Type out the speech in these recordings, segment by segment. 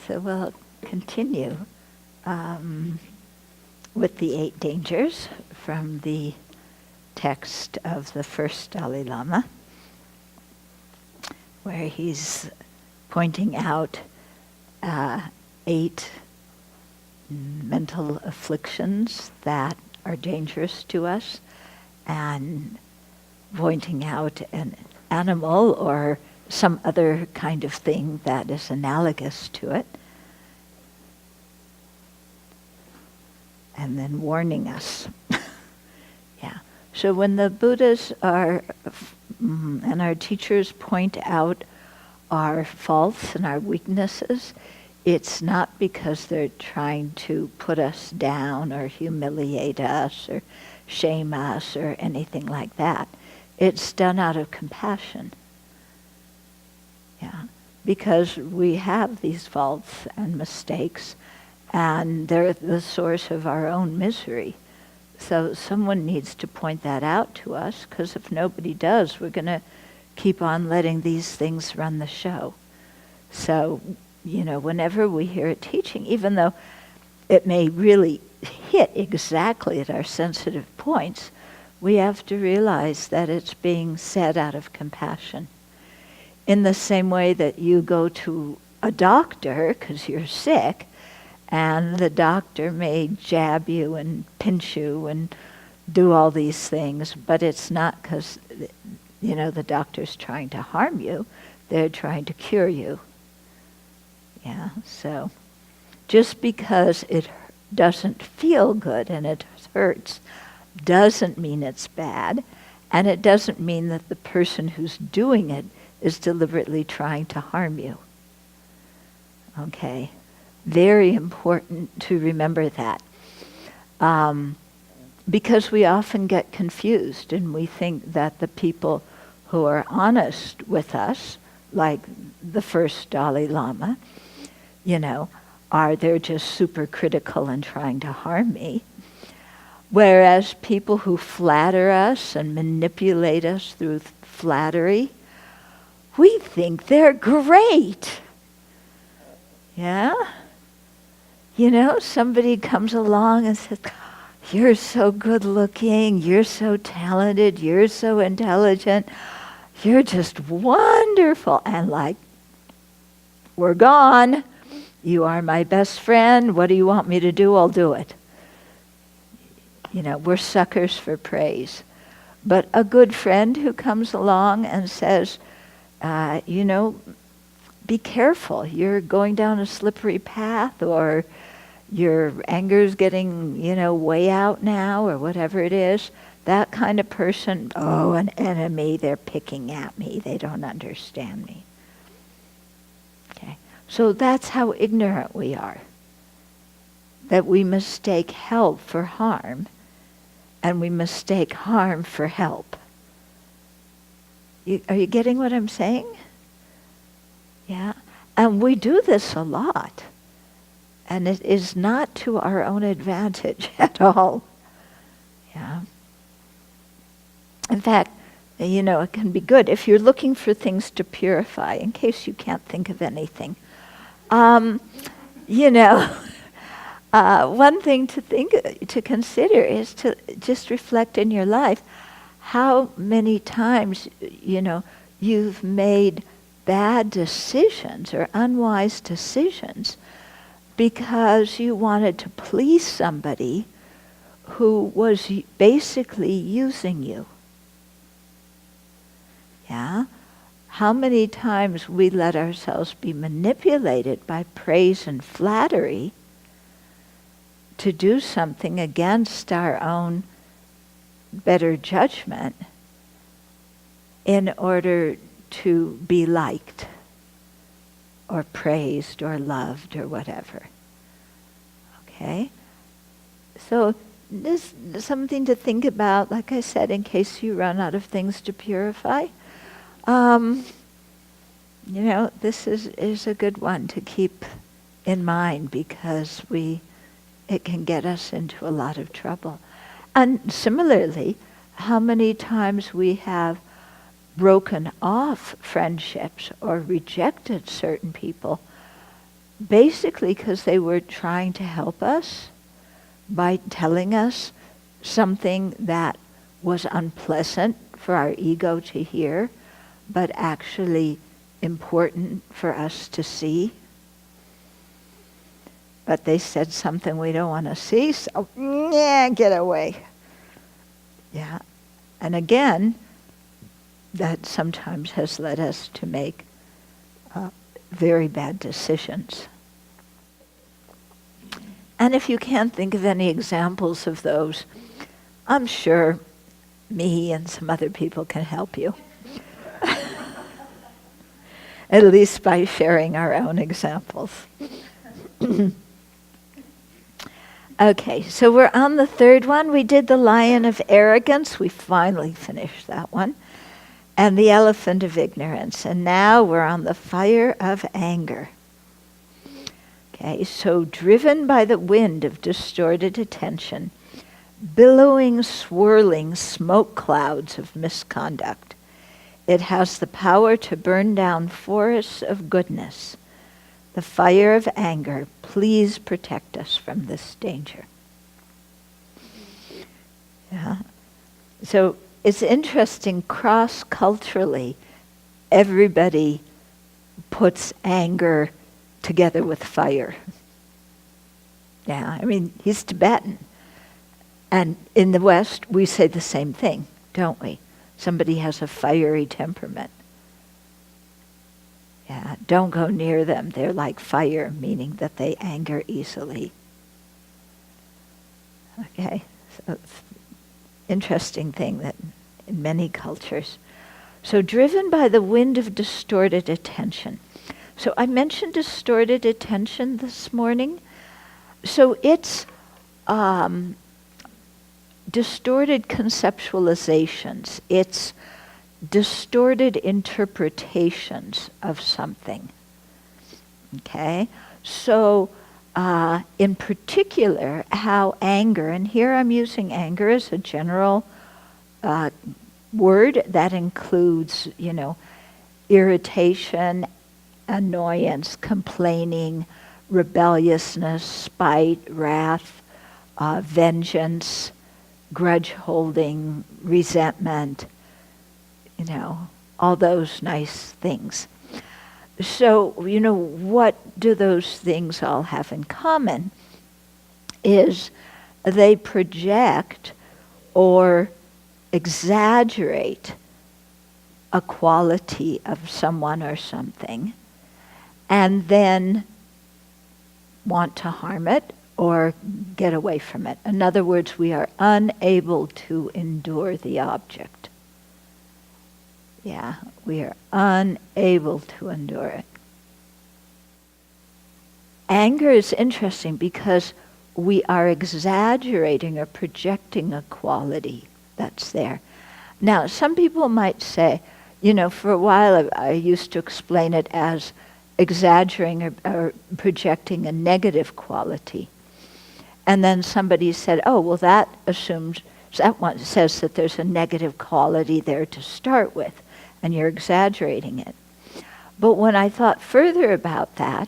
So we'll continue with the 8 dangers from the text of the first Dalai Lama, where he's pointing out 8 mental afflictions that are dangerous to us, and pointing out an animal or some other kind of thing that is analogous to it, and then warning us. Yeah. So when the Buddhas are, and our teachers point out our faults and our weaknesses, it's not because they're trying to put us down or humiliate us or shame us or anything like that. It's done out of compassion. Yeah, because we have these faults and mistakes, and they're the source of our own misery. So someone needs to point that out to us, because if nobody does, we're going to keep on letting these things run the show. So, whenever we hear a teaching, even though it may really hit exactly at our sensitive points, we have to realize that it's being said out of compassion. In the same way that you go to a doctor because you're sick, and the doctor may jab you and pinch you and do all these things, but it's not because, the doctor's trying to harm you. They're trying to cure you. Yeah, so just because it doesn't feel good and it hurts doesn't mean it's bad, and it doesn't mean that the person who's doing it is deliberately trying to harm you. Okay, very important to remember that. Because we often get confused and we think that the people who are honest with us, like the first Dalai Lama, they're just super critical and trying to harm me. Whereas people who flatter us and manipulate us through flattery, we think they're great. Yeah? Somebody comes along and says, "You're so good looking, you're so talented, you're so intelligent, you're just wonderful." And we're gone. You are my best friend. What do you want me to do? I'll do it. We're suckers for praise. But a good friend who comes along and says, be careful. You're going down a slippery path, or your anger's getting, way out now, or whatever it is. That kind of person, an enemy, they're picking at me. They don't understand me. Okay. So that's how ignorant we are. That we mistake help for harm, and we mistake harm for help. Are you getting what I'm saying? Yeah. And we do this a lot. And it is not to our own advantage at all. Yeah. In fact, it can be good if you're looking for things to purify, in case you can't think of anything. One thing to consider is to just reflect in your life how many times, you've made bad decisions or unwise decisions because you wanted to please somebody who was basically using you. Yeah? How many times we let ourselves be manipulated by praise and flattery to do something against our own better judgment in order to be liked or praised or loved or whatever. Okay? So this is something to think about, like I said, in case you run out of things to purify. This is a good one to keep in mind, because it can get us into a lot of trouble. And similarly, how many times we have broken off friendships or rejected certain people basically because they were trying to help us by telling us something that was unpleasant for our ego to hear, but actually important for us to see. But they said something we don't want to see, so yeah, get away. Yeah. And again, that sometimes has led us to make very bad decisions. And if you can't think of any examples of those, I'm sure me and some other people can help you. At least by sharing our own examples. Okay, so we're on the third one. We did the lion of arrogance. We finally finished that one. And the elephant of ignorance. And now we're on the fire of anger. Okay, so driven by the wind of distorted attention, billowing, swirling smoke clouds of misconduct, it has the power to burn down forests of goodness. The fire of anger, please protect us from this danger. Yeah. So it's interesting, cross-culturally, everybody puts anger together with fire. Yeah, I mean, he's Tibetan. And in the West, we say the same thing, don't we? Somebody has a fiery temperament. Yeah, don't go near them. They're like fire, meaning that they anger easily. Okay, so it's an interesting thing that in many cultures. So driven by the wind of distorted attention. So I mentioned distorted attention this morning. So it's distorted conceptualizations. It's distorted interpretations of something. Okay? So in particular, how anger, and here I'm using anger as a general word that includes, irritation, annoyance, complaining, rebelliousness, spite, wrath, vengeance, grudge holding, resentment, all those nice things. So, what do those things all have in common? Is they project or exaggerate a quality of someone or something, and then want to harm it or get away from it. In other words, we are unable to endure the object. Yeah, we are unable to endure it. Anger is interesting because we are exaggerating or projecting a quality that's there. Now, some people might say, for a while I used to explain it as exaggerating or projecting a negative quality. And then somebody said, oh, well, that one says that there's a negative quality there to start with, and you're exaggerating it. But when I thought further about that,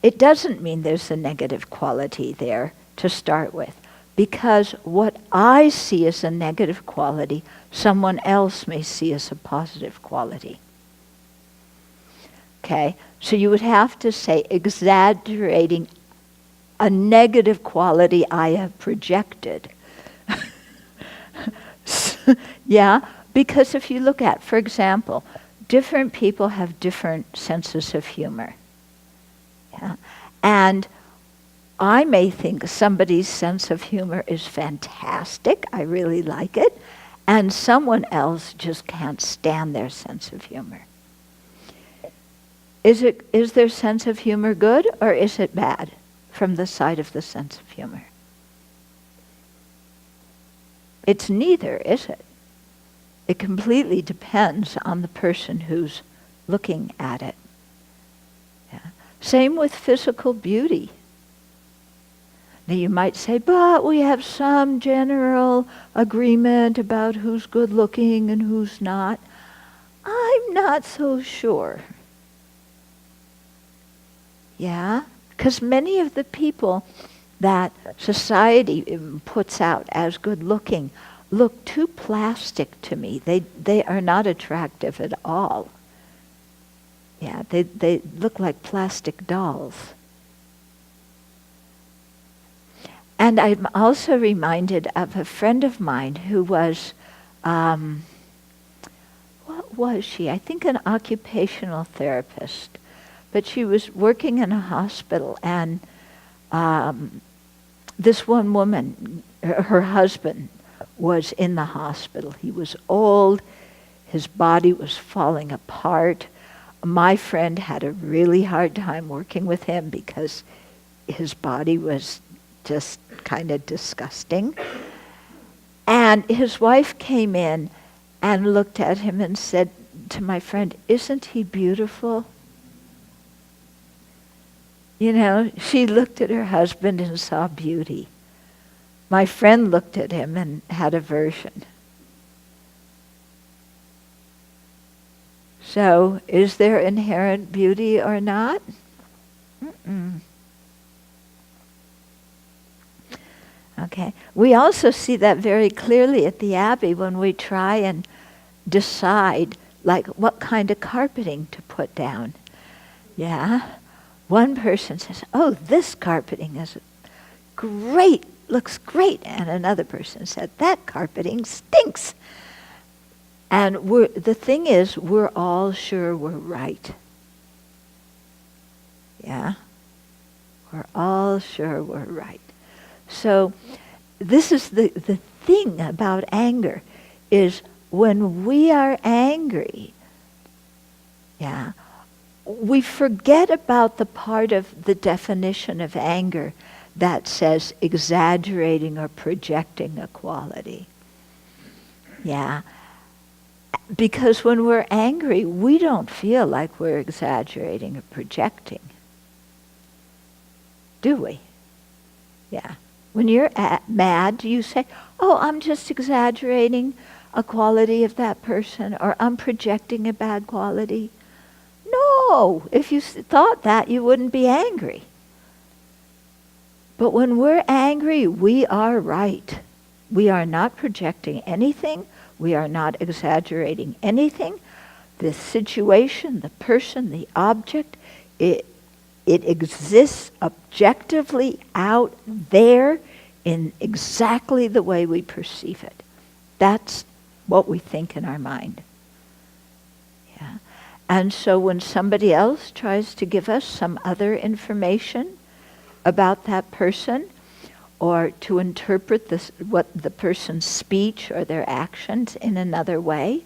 it doesn't mean there's a negative quality there to start with, because what I see as a negative quality, someone else may see as a positive quality. Okay, so you would have to say exaggerating a negative quality I have projected. Yeah, because if you look at, for example, different people have different senses of humor. Yeah? And I may think somebody's sense of humor is fantastic, I really like it, and someone else just can't stand their sense of humor. Is their sense of humor good or is it bad from the side of the sense of humor? It's neither, is it? It completely depends on the person who's looking at it. Yeah. Same with physical beauty. Now you might say, but we have some general agreement about who's good looking and who's not. I'm not so sure. Yeah? Because many of the people that society puts out as good looking look too plastic to me. They are not attractive at all. Yeah, they look like plastic dolls. And I'm also reminded of a friend of mine who was, what was she? I think an occupational therapist. But she was working in a hospital, and this one woman, her husband, was in the hospital. He was old. His body was falling apart. My friend had a really hard time working with him because his body was just kind of disgusting. And his wife came in and looked at him and said to my friend, "Isn't he beautiful?" You know, she looked at her husband and saw beauty. My friend looked at him and had aversion. So, is there inherent beauty or not? Mm-mm. Okay. We also see that very clearly at the Abbey when we try and decide, like, what kind of carpeting to put down. Yeah? One person says, "Oh, this carpeting is great, looks great." And another person said, "That carpeting stinks." And the thing is, we're all sure we're right. Yeah? We're all sure we're right. So this is the thing about anger, is when we are angry, yeah, we forget about the part of the definition of anger that says exaggerating or projecting a quality. Yeah. Because when we're angry, we don't feel like we're exaggerating or projecting. Do we? Yeah. When you're mad, do you say, "Oh, I'm just exaggerating a quality of that person," or "I'm projecting a bad quality"? No! If you thought that, you wouldn't be angry. But when we're angry, we are right. We are not projecting anything. We are not exaggerating anything. The situation, the person, the object, it exists objectively out there in exactly the way we perceive it. That's what we think in our mind. Yeah. And so when somebody else tries to give us some other information about that person, or to interpret what the person's speech or their actions in another way,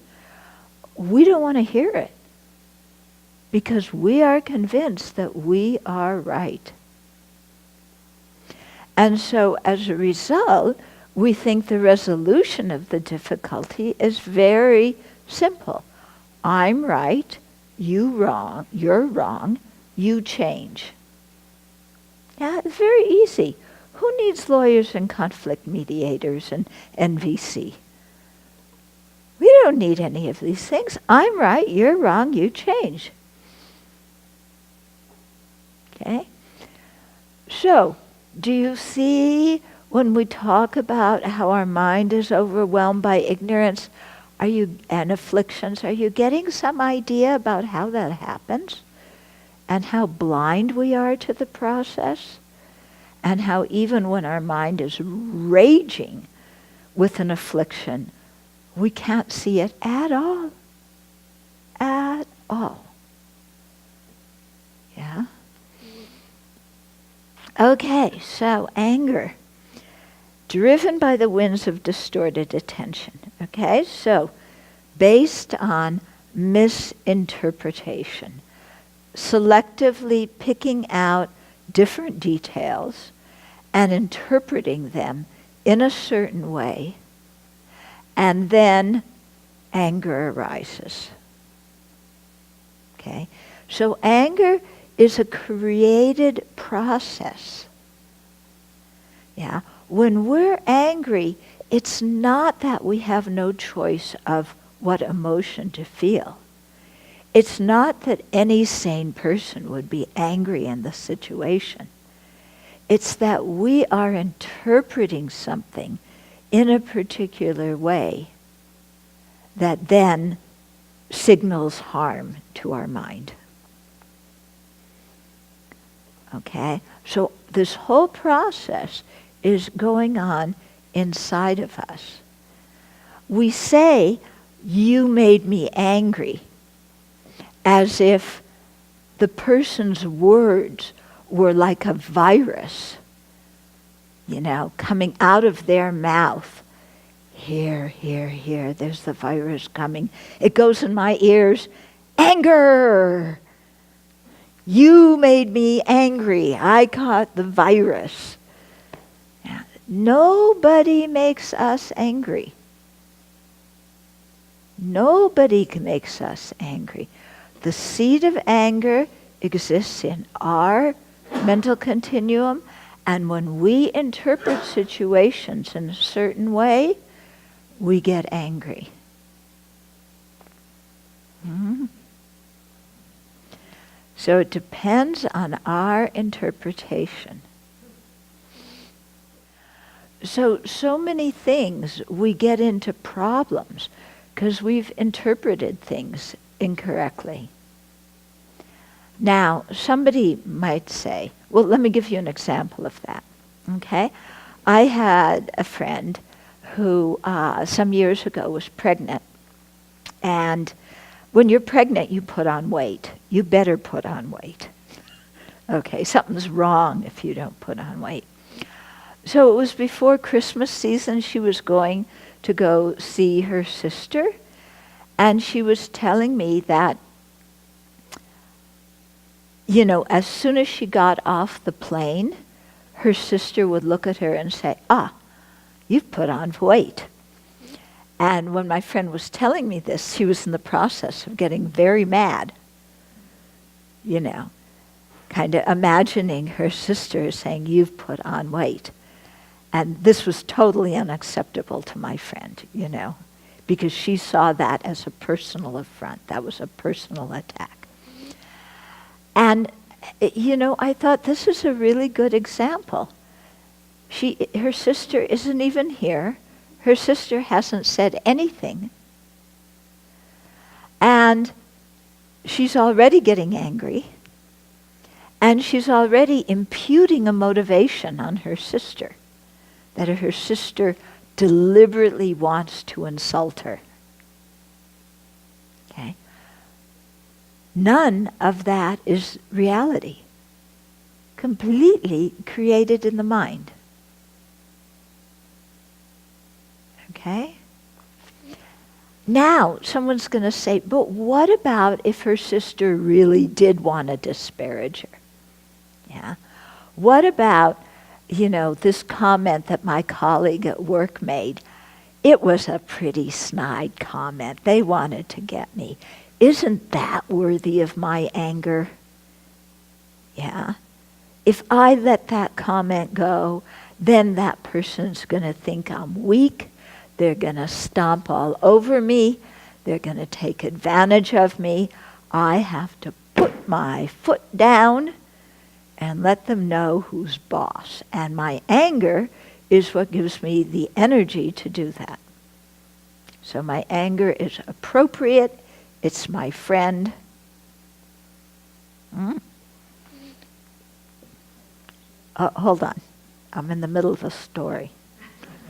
we don't want to hear it, because we are convinced that we are right. And so as a result, we think the resolution of the difficulty is very simple. I'm right, you're wrong, you change. Yeah, it's very easy. Who needs lawyers and conflict mediators and NVC? We don't need any of these things. I'm right, you're wrong, you change. Okay? So, do you see when we talk about how our mind is overwhelmed by ignorance and afflictions, are you getting some idea about how that happens? And how blind we are to the process? And how even when our mind is raging with an affliction, we can't see it at all. At all. Yeah? Okay, so anger. Driven by the winds of distorted attention. Okay, so based on misinterpretation. Selectively picking out different details and interpreting them in a certain way, and then anger arises. Okay? So anger is a created process. Yeah? When we're angry, it's not that we have no choice of what emotion to feel. It's not that any sane person would be angry in the situation. It's that we are interpreting something in a particular way that then signals harm to our mind. Okay? So this whole process is going on inside of us. We say, "You made me angry," as if the person's words were like a virus, coming out of their mouth. Here, here, here, there's the virus coming. It goes in my ears. Anger! You made me angry. I caught the virus. Now, nobody makes us angry. Nobody makes us angry. The seed of anger exists in our mental continuum, and when we interpret situations in a certain way, we get angry. Mm-hmm. So it depends on our interpretation. So many things we get into problems because we've interpreted things incorrectly. Now, somebody might say, well, let me give you an example of that, okay? I had a friend who some years ago was pregnant, and when you're pregnant, you put on weight. You better put on weight. Okay, something's wrong if you don't put on weight. So it was before Christmas season. She was going to go see her sister, and she was telling me that, as soon as she got off the plane, her sister would look at her and say, you've put on weight. And when my friend was telling me this, she was in the process of getting very mad, kind of imagining her sister saying, you've put on weight. And this was totally unacceptable to my friend, because she saw that as a personal affront. That was a personal attack. And, I thought this is a really good example. Her sister isn't even here. Her sister hasn't said anything. And she's already getting angry. And she's already imputing a motivation on her sister, that her sister deliberately wants to insult her. Okay? None of that is reality. Completely created in the mind. Okay? Now, someone's going to say, but what about if her sister really did want to disparage her? Yeah? What about, this comment that my colleague at work made? It was a pretty snide comment. They wanted to get me. Isn't that worthy of my anger? Yeah? If I let that comment go, then that person's going to think I'm weak. They're going to stomp all over me. They're going to take advantage of me. I have to put my foot down and let them know who's boss. And my anger is what gives me the energy to do that. So my anger is appropriate. It's my friend. Hold on. I'm in the middle of a story.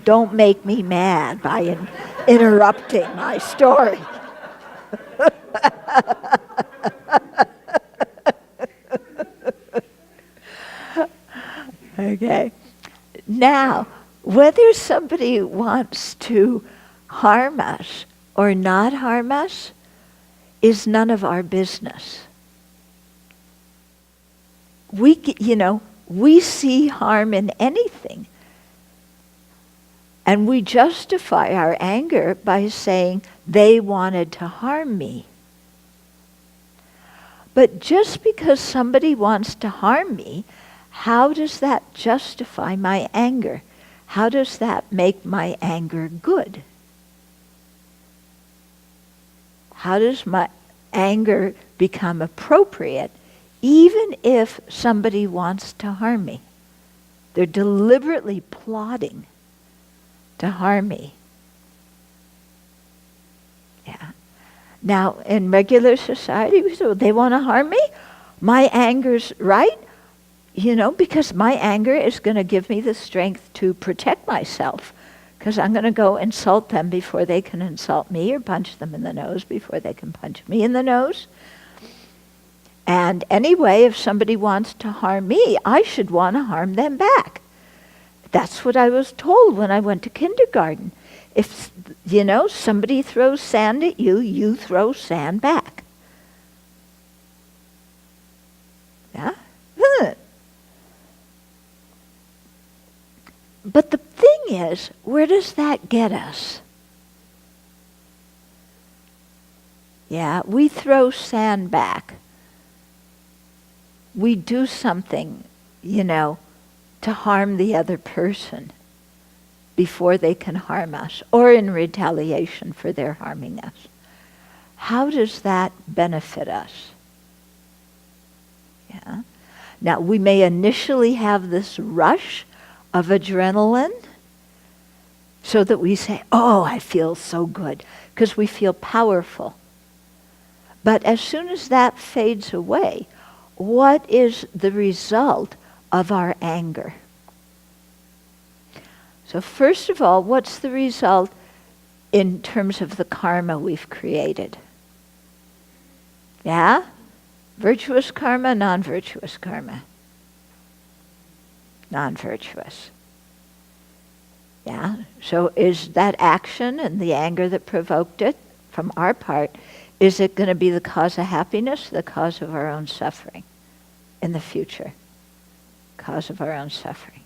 Don't make me mad by interrupting my story. Okay. Now, whether somebody wants to harm us or not harm us is none of our business. We see harm in anything. And we justify our anger by saying, they wanted to harm me. But just because somebody wants to harm me, how does that justify my anger? How does that make my anger good? How does anger become appropriate even if somebody wants to harm me. They're deliberately plotting to harm me. Yeah. Now, in regular society, we say, well, they want to harm me? My anger's right, because my anger is going to give me the strength to protect myself, because I'm going to go insult them before they can insult me, or punch them in the nose before they can punch me in the nose. And anyway, if somebody wants to harm me, I should want to harm them back. That's what I was told when I went to kindergarten. If, somebody throws sand at you, you throw sand back. Yeah? But the thing is, where does that get us? Yeah, we throw sand back. We do something, to harm the other person before they can harm us, or in retaliation for their harming us. How does that benefit us? Yeah. Now, we may initially have this rush of adrenaline so that we say, oh, I feel so good, because we feel powerful. But as soon as that fades away, what is the result of our anger? So first of all, what's the result in terms of the karma we've created? Yeah? Virtuous karma, non-virtuous karma? Non-virtuous. Yeah? So is that action and the anger that provoked it from our part, is it going to be the cause of happiness, the cause of our own suffering in the future? Cause of our own suffering.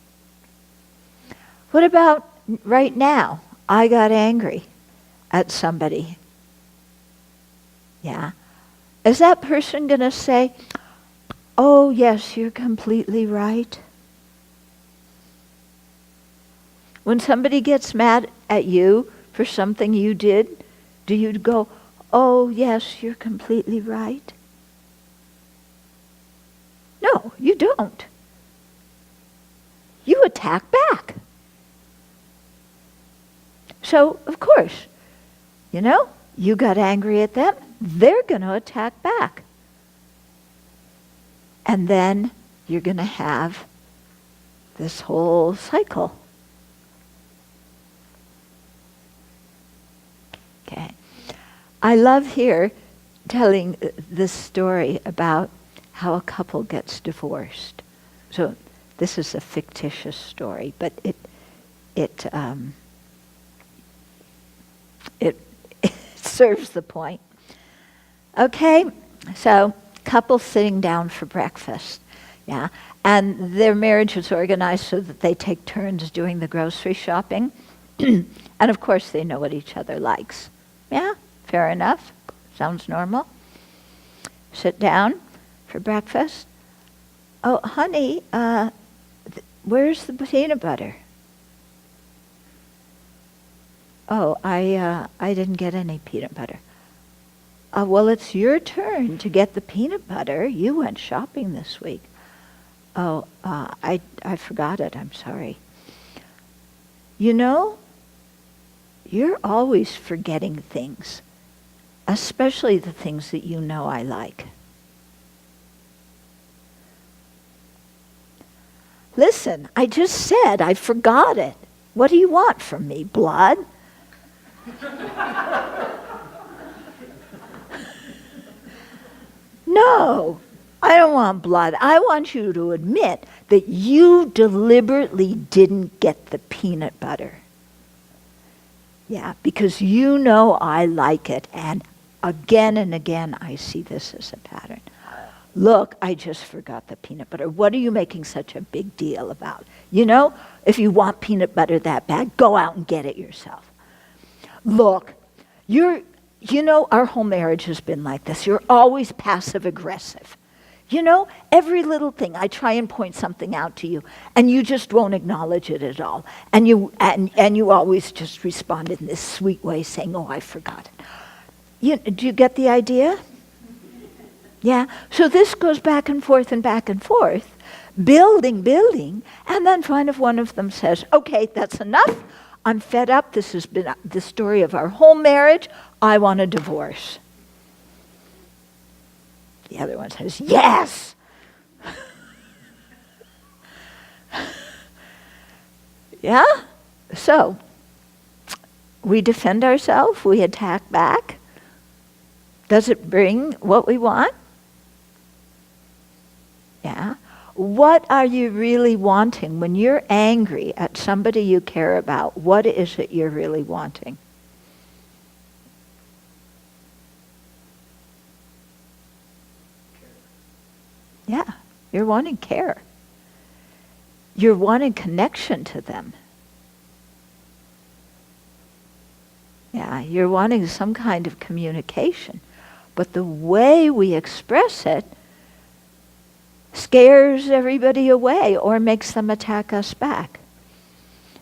What about right now? I got angry at somebody. Yeah. Is that person going to say, oh, yes, you're completely right? When somebody gets mad at you for something you did, do you go, oh, yes, you're completely right? No, you don't. You attack back. So, of course, you got angry at them, they're going to attack back. And then you're going to have this whole cycle. Okay. I love here telling this story about how a couple gets divorced. So this is a fictitious story, but it serves the point. Okay, so couple sitting down for breakfast, yeah, and their marriage is organized so that they take turns doing the grocery shopping, and of course they know what each other likes. Yeah, fair enough. Sounds normal. Sit down for breakfast. Oh, honey, where's the peanut butter? Oh, I didn't get any peanut butter. Well, it's your turn to get the peanut butter. You went shopping this week. Oh, I forgot it. I'm sorry. You're always forgetting things, especially the things that you know I like. Listen, I just said I forgot it. What do you want from me, blood? No, I don't want blood. I want you to admit that you deliberately didn't get the peanut butter. Yeah, because you know I like it, and again I see this as a pattern. Look, I just forgot the peanut butter. What are you making such a big deal about? If you want peanut butter that bad, go out and get it yourself. Look, our whole marriage has been like this. You're always passive aggressive. Every little thing, I try and point something out to you, and you just won't acknowledge it at all. And you always just respond in this sweet way saying, oh, I forgot it. Do you get the idea? Yeah, so this goes back and forth, building, and then finally one of them says, okay, that's enough. I'm fed up. This has been the story of our whole marriage. I want a divorce. The other one says, yes. Yeah? So, we defend ourselves, we attack back. Does it bring what we want? Yeah. What are you really wanting? When you're angry at somebody you care about, what is it you're really wanting? Yeah, you're wanting care. You're wanting connection to them. Yeah, you're wanting some kind of communication. But the way we express it scares everybody away or makes them attack us back.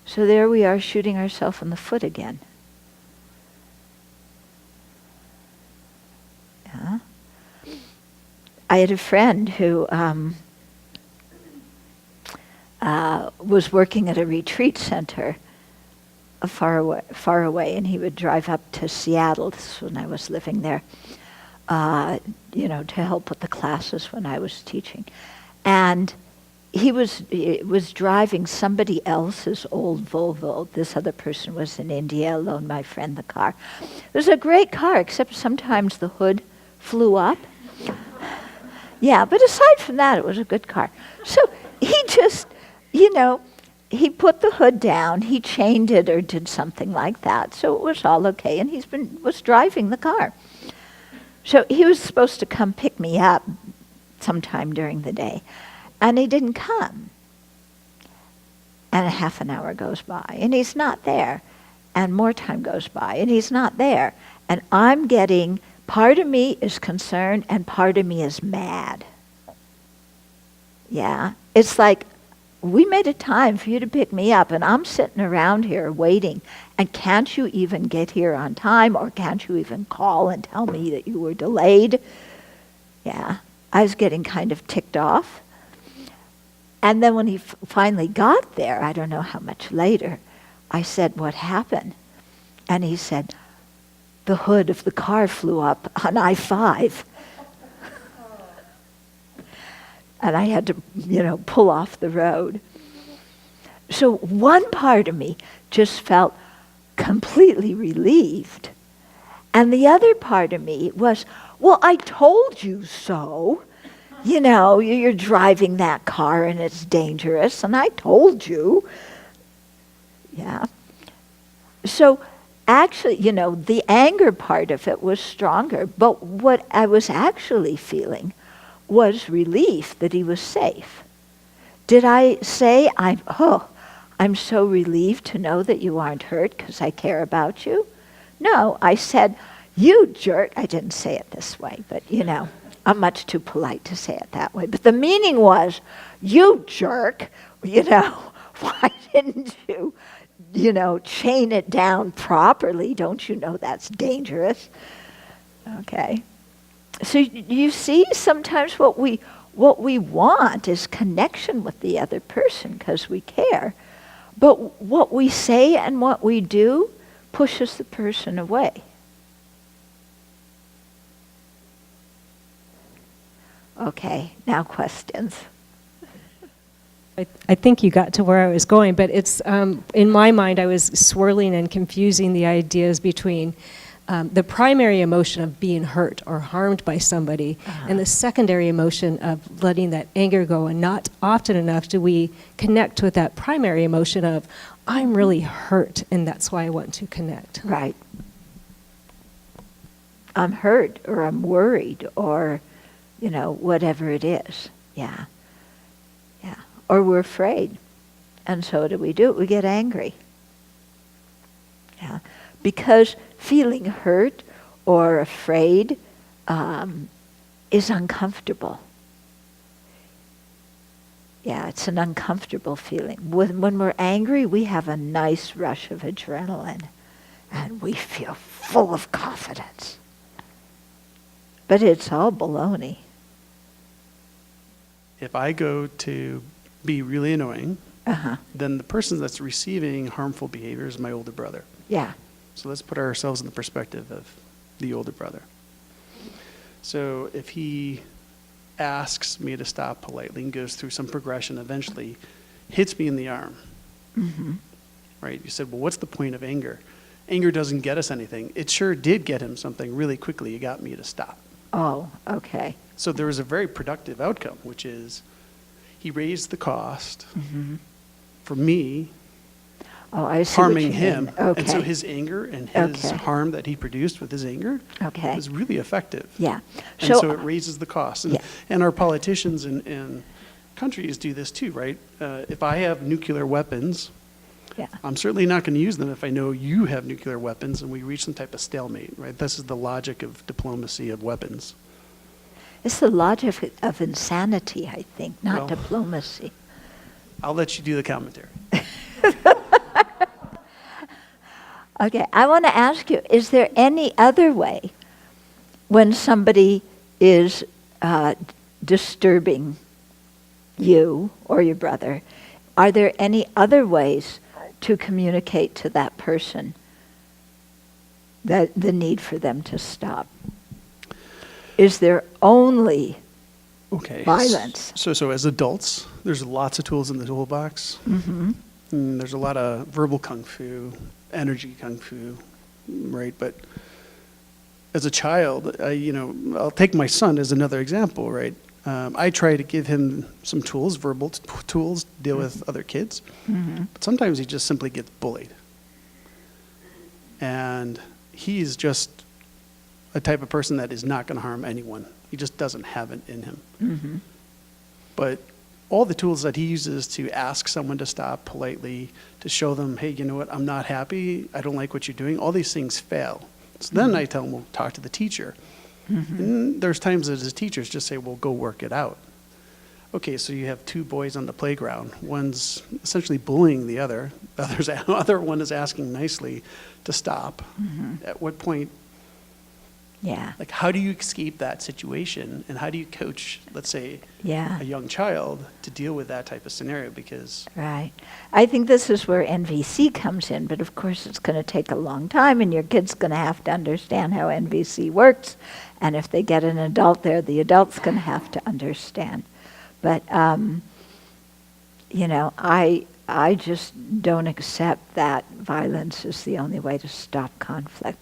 So there we are shooting ourselves in the foot again. Yeah. I had a friend who was working at a retreat center far away, and he would drive up to Seattle. This was when I was living there, to help with the classes when I was teaching. And he was driving somebody else's old Volvo. This other person was in India, loaned my friend the car. It was a great car, except sometimes the hood flew up. Yeah, but aside from that, it was a good car. So he just, he put the hood down, he chained it or did something like that, so it was all okay, and was driving the car. So he was supposed to come pick me up sometime during the day, and he didn't come. And a half an hour goes by, and he's not there, and more time goes by, and he's not there. And I'm getting, part of me is concerned, and part of me is mad. Yeah, it's like, we made a time for you to pick me up, and I'm sitting around here waiting, and can't you even get here on time, or can't you even call and tell me that you were delayed? Yeah, I was getting kind of ticked off. And then when he finally got there, I don't know how much later, I said, what happened? And he said, the hood of the car flew up on I-5. And I had to, pull off the road. So one part of me just felt completely relieved. And the other part of me was, well, I told you so. You're driving that car and it's dangerous, and I told you. Yeah. So actually, the anger part of it was stronger, but what I was actually feeling was relief that he was safe. Did I say, I'm so relieved to know that you aren't hurt because I care about you? No, I said, you jerk. I didn't say it this way, but I'm much too polite to say it that way. But the meaning was, you jerk, why didn't you, chain it down properly? Don't you know that's dangerous? Okay. So you see, sometimes what we want is connection with the other person because we care. But what we say and what we do pushes the person away. Okay, now questions. I think you got to where I was going, but it's in my mind I was swirling and confusing the ideas between the primary emotion of being hurt or harmed by somebody, and the secondary emotion of letting that anger go. And not often enough do we connect with that primary emotion of, I'm really hurt, and that's why I want to connect. Right. I'm hurt, or I'm worried, or, whatever it is. Yeah. Yeah. Or we're afraid. And so what do? We get angry. Yeah. Because feeling hurt or afraid is uncomfortable. Yeah, it's an uncomfortable feeling. When we're angry, we have a nice rush of adrenaline, and we feel full of confidence. But it's all baloney. If I go to be really annoying, Uh-huh. then the person that's receiving harmful behavior is my older brother. Yeah. So let's put ourselves in the perspective of the older brother. So if he asks me to stop politely and goes through some progression, eventually hits me in the arm, right? You said, well, what's the point of anger? Anger doesn't get us anything. It sure did get him something really quickly. It got me to stop. Oh, okay. So there was a very productive outcome, which is he raised the cost for me Oh, I see what harming you him. mean. Okay. And so his anger and his Okay. harm that he produced with his anger Okay. was really effective. Yeah. And so it raises the cost. And, Yeah. and our politicians and countries do this too, right? If I have nuclear weapons, yeah. I'm certainly not going to use them if I know you have nuclear weapons and we reach some type of stalemate, right? This is the logic of diplomacy of weapons. It's the logic of insanity, I think, not Well- diplomacy. I'll let you do the commentary. Okay, I want to ask you, is there any other way when somebody is disturbing you or your brother, are there any other ways to communicate to that person that the need for them to stop? Is there only Okay. violence? So as adults, there's lots of tools in the toolbox. And there's a lot of verbal kung fu, energy kung fu, right? But as a child, I'll take my son as another example, right? I try to give him some tools, verbal tools, to deal with other kids. But sometimes he just simply gets bullied. And he's just a type of person that is not going to harm anyone. He just doesn't have it in him. But all the tools that he uses to ask someone to stop politely, to show them, hey, you know what, I'm not happy, I don't like what you're doing, all these things fail. So then I tell him, well, talk to the teacher. And there's times that his teachers just say, well, go work it out. Okay, so you have two boys on the playground. One's essentially bullying the other. The other one is asking nicely to stop. At what point, Yeah, like, how do you escape that situation? And how do you coach, let's say, yeah. a young child to deal with that type of scenario? Because Right. I think this is where NVC comes in, but of course it's going to take a long time, and your kid's going to have to understand how NVC works. And if they get an adult there, the adult's going to have to understand. But, I just don't accept that violence is the only way to stop conflict.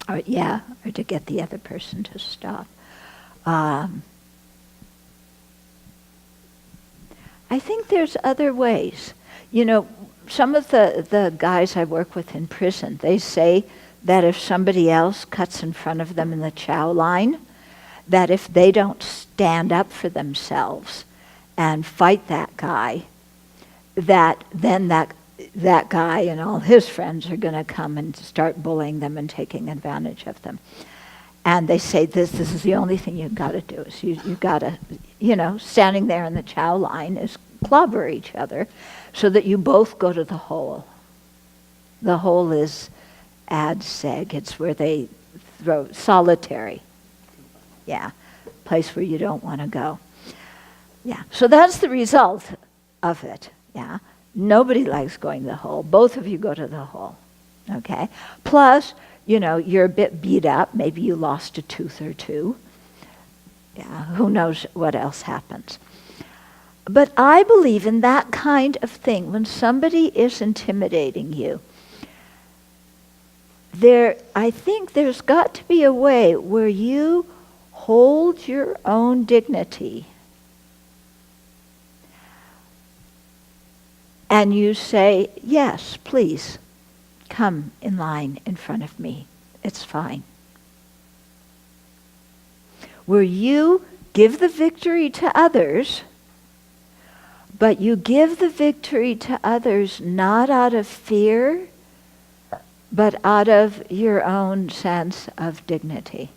Or to get the other person to stop. I think there's other ways. Some of the guys I work with in prison, they say that if somebody else cuts in front of them in the chow line, that if they don't stand up for themselves and fight that guy, that then that guy and all his friends are going to come and start bullying them and taking advantage of them. And they say this is the only thing you've got to do is you've got to, standing there in the chow line is clobber each other so that you both go to the hole. The hole is ad seg. It's where they throw solitary. Yeah, place where you don't want to go. Yeah, so that's the result of it. Yeah. Nobody likes going to the hole. Both of you go to the hole, okay? Plus, you're a bit beat up. Maybe you lost a tooth or two. Yeah, who knows what else happens. But I believe in that kind of thing. When somebody is intimidating you, I think there's got to be a way where you hold your own dignity and you say, yes, please, come in line in front of me. It's fine. Where you give the victory to others, but you give the victory to others not out of fear, but out of your own sense of dignity.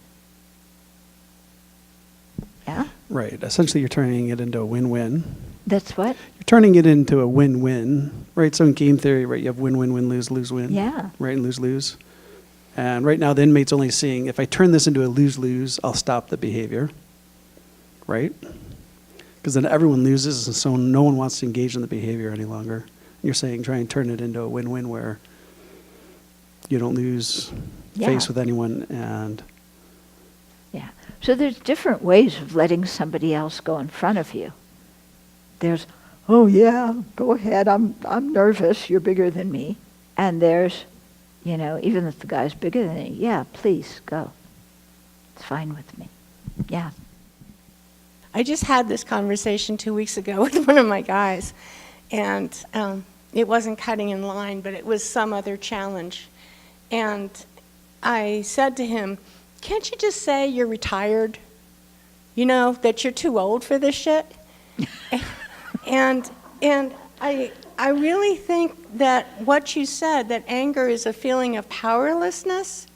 Yeah? right, essentially you're turning it into a win-win. That's what? You're turning it into a win-win, right? So in game theory, right, you have win-win-win, lose-lose-win. Yeah. Right, and lose-lose. And right now, the inmate's only seeing, if I turn this into a lose-lose, I'll stop the behavior, right? Because then everyone loses, and so no one wants to engage in the behavior any longer. You're saying try and turn it into a win-win where you don't lose face with anyone, and Yeah. So there's different ways of letting somebody else go in front of you. There's, oh yeah, go ahead, I'm nervous, you're bigger than me. And there's, even if the guy's bigger than you, yeah, please, go. It's fine with me. Yeah. I just had this conversation 2 weeks ago with one of my guys, and it wasn't cutting in line, but it was some other challenge. And I said to him, can't you just say you're retired? That you're too old for this shit? and I really think that what you said, that anger is a feeling of powerlessness,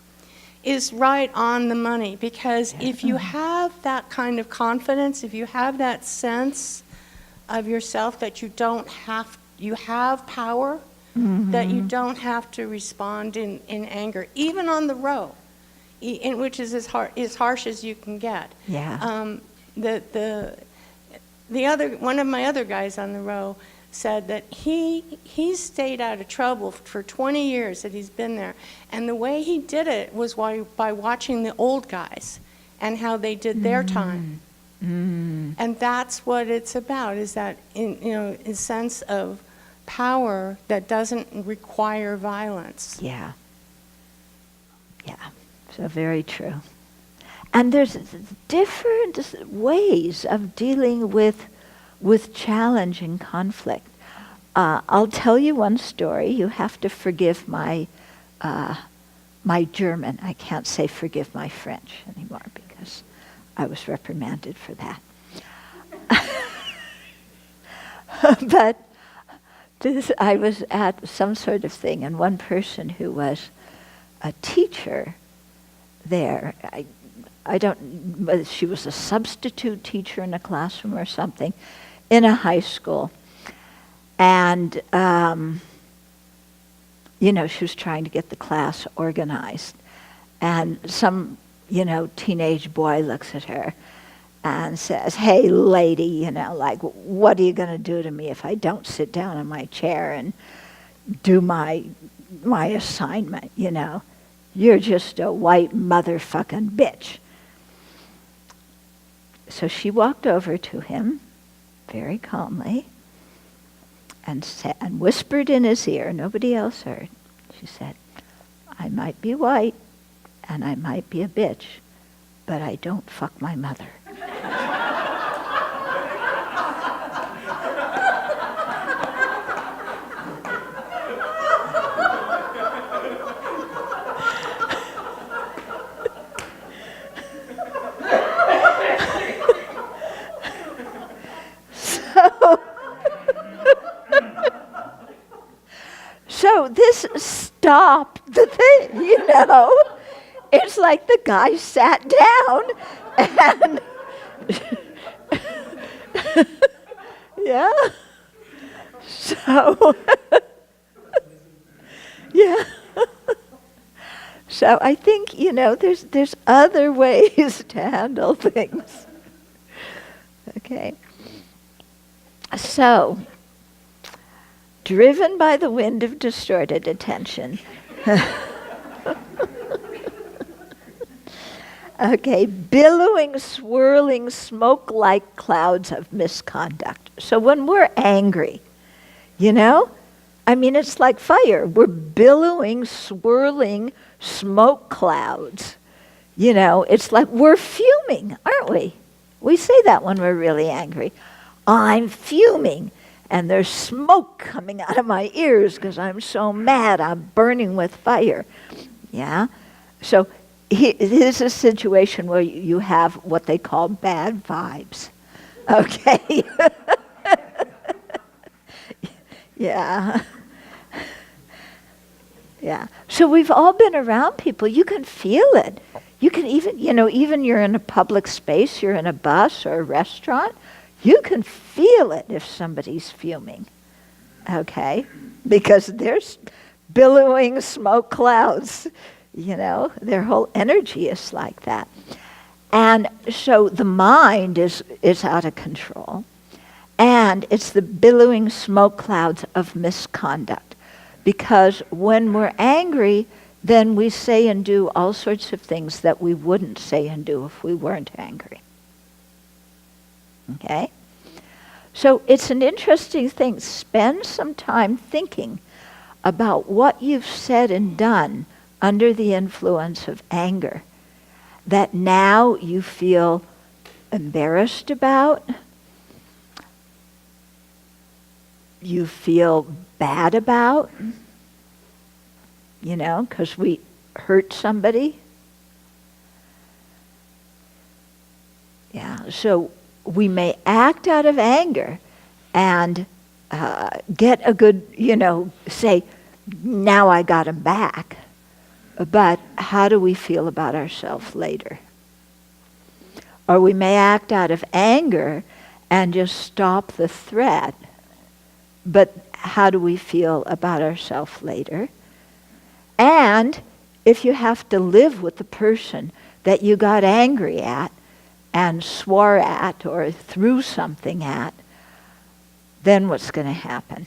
is right on the money. Because if you have that kind of confidence, if you have that sense of yourself that you have power, that you don't have to respond in anger, even on the row, which is as harsh as you can get. Yeah. One of my other guys on the row said that he's stayed out of trouble for 20 years that he's been there, and the way he did it was by watching the old guys and how they did their time. And that's what it's about, is that a sense of power that doesn't require violence. Yeah. Yeah. So very true. And there's different ways of dealing with challenging conflict. I'll tell you one story. You have to forgive my German. I can't say forgive my French anymore because I was reprimanded for that. But I was at some sort of thing, and one person who was a teacher there, she was a substitute teacher in a classroom or something in a high school. And, she was trying to get the class organized. And some, teenage boy looks at her and says, hey, lady, what are you going to do to me if I don't sit down in my chair and do my assignment, You're just a white motherfucking bitch. So she walked over to him very calmly and whispered in his ear, nobody else heard. She said, I might be white and I might be a bitch, but I don't fuck my mother. So this stopped the thing, It's like the guy sat down and, yeah. So, yeah. So I think, there's other ways to handle things. Okay. So, driven by the wind of distorted attention. Okay, billowing, swirling, smoke-like clouds of misconduct. So when we're angry, it's like fire. We're billowing, swirling smoke clouds. It's like we're fuming, aren't we? We say that when we're really angry. I'm fuming. And there's smoke coming out of my ears because I'm so mad. I'm burning with fire. Yeah? So here's a situation where you have what they call bad vibes. Okay? Yeah. Yeah. So we've all been around people. You can feel it. You can even you're in a public space, you're in a bus or a restaurant, you can feel it if somebody's fuming, okay? Because there's billowing smoke clouds, Their whole energy is like that. And so the mind is out of control. And it's the billowing smoke clouds of misconduct. Because when we're angry, then we say and do all sorts of things that we wouldn't say and do if we weren't angry. Okay? So it's an interesting thing. Spend some time thinking about what you've said and done under the influence of anger that now you feel embarrassed about, you feel bad about, because we hurt somebody. Yeah, so we may act out of anger and get a good, say, now I got him back. But how do we feel about ourselves later? Or we may act out of anger and just stop the threat. But how do we feel about ourselves later? And if you have to live with the person that you got angry at and swore at or threw something at, then what's going to happen?